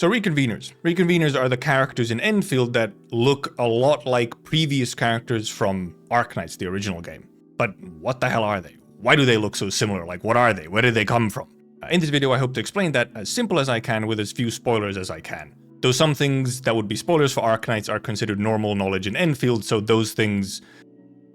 So Reconveners. Reconveners are the characters in Endfield that look a lot like previous characters from Arknights, the original game. But what the hell are they? Why do they look so similar? Like, what are they? Where did they come from? In this video, I hope to explain that as simple as I can with as few spoilers as I can. Though some things that would be spoilers for Arknights are considered normal knowledge in Endfield, so those things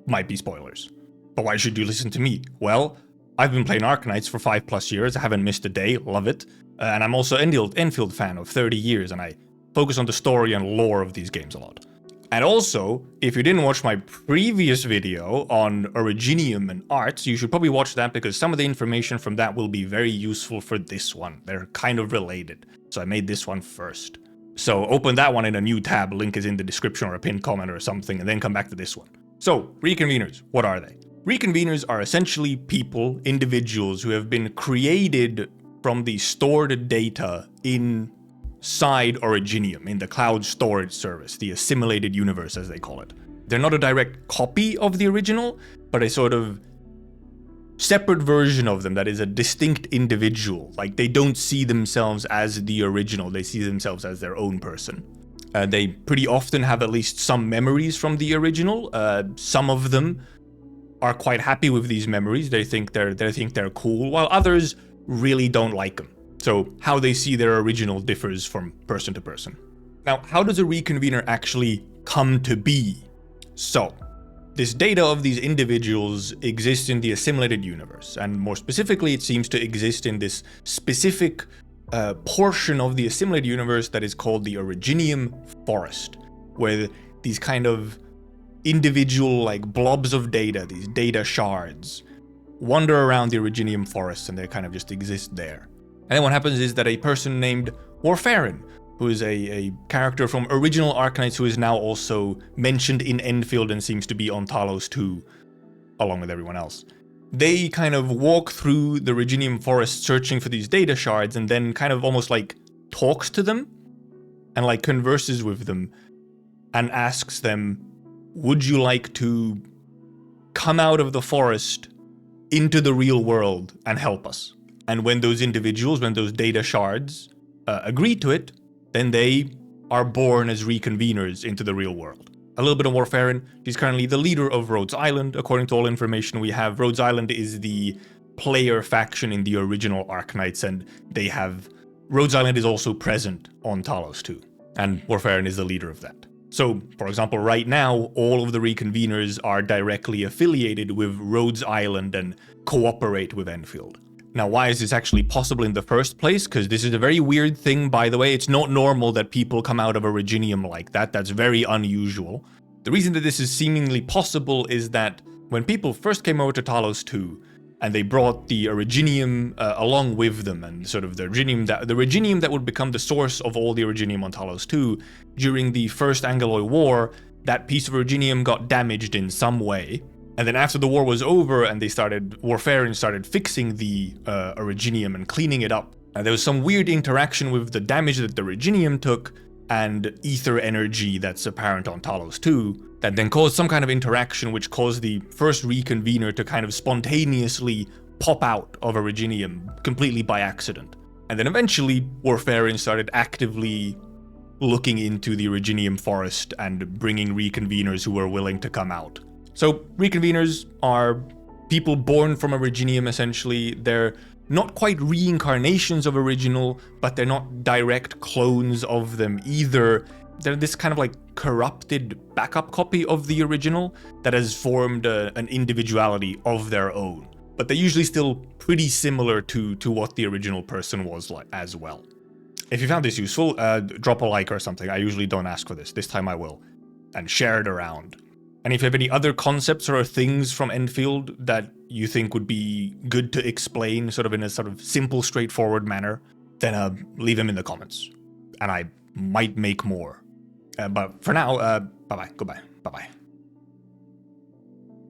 might be spoilers. But why should you listen to me? Well, I've been playing Arknights for 5+ years, I haven't missed a day, love it. And I'm also an Endfield fan of 30 years, and I focus on the story and lore of these games a lot. And also, if you didn't watch my previous video on Originium and arts, you should probably watch that because some of the information from that will be very useful for this one. They're kind of related, so I made this one first. So open that one in a new tab, link is in the description or a pinned comment or something, and then come back to this one. So, Reconveners, what are they? Reconveners are essentially people, individuals who have been created from the stored data inside Originium, in the cloud storage service, the assimilated universe as they call it. They're not a direct copy of the original, but a sort of separate version of them that is a distinct individual. Like, they don't see themselves as the original, they see themselves as their own person. They pretty often have at least some memories from the original. Some of them are quite happy with these memories, they think they're cool, while others really don't like them. So how they see their original differs from person to person. Now, how does a Reconvener actually come to be? So, this data of these individuals exists in the assimilated universe, and more specifically, it seems to exist in this specific portion of the assimilated universe that is called the Originium Forest, where these kind of individual like blobs of data, these data shards, wander around the Originium Forest and they kind of just exist there. And then what happens is that a person named Warfarin, who is a character from original Arknights who is now also mentioned in Endfield and seems to be on Talos 2, along with everyone else. They kind of walk through the Originium Forest searching for these data shards and then kind of almost like talks to them and like converses with them and asks them, would you like to come out of the forest into the real world and help us? And when those individuals, when those data shards agree to it, then they are born as Reconveners into the real world. A little bit of Warfarin, she's currently the leader of Rhodes Island. According to all information we have, Rhodes Island is the player faction in the original Arknights, and they have... Rhodes Island is also present on Talos 2, and Warfarin is the leader of that. So, for example, right now, all of the Reconveners are directly affiliated with Rhodes Island and cooperate with Endfield. Now, why is this actually possible in the first place? Because this is a very weird thing, by the way. It's not normal that people come out of Originium like that. That's very unusual. The reason that this is seemingly possible is that when people first came over to Talos 2, and they brought the Originium along with them, and sort of the Originium that would become the source of all the Originium on Talos 2, during the First Angaloid War, that piece of Originium got damaged in some way. And then after the war was over and Warfarin started fixing the Originium and cleaning it up, there was some weird interaction with the damage that the Originium took and ether energy that's apparent on Talos 2 that then caused some kind of interaction which caused the first Reconvener to kind of spontaneously pop out of Originium completely by accident. And then eventually Warfarin started actively looking into the Originium Forest and bringing Reconveners who were willing to come out. So, Reconveners are people born from Originium, essentially. They're not quite reincarnations of Original, but they're not direct clones of them either. They're this kind of like corrupted backup copy of the Original that has formed an individuality of their own. But they're usually still pretty similar to what the original person was like as well. If you found this useful, drop a like or something. I usually don't ask for this. This time I will. And share it around. And if you have any other concepts or things from Endfield that you think would be good to explain sort of in a sort of simple, straightforward manner, then leave them in the comments. And I might make more. But for now, bye-bye, goodbye, bye-bye.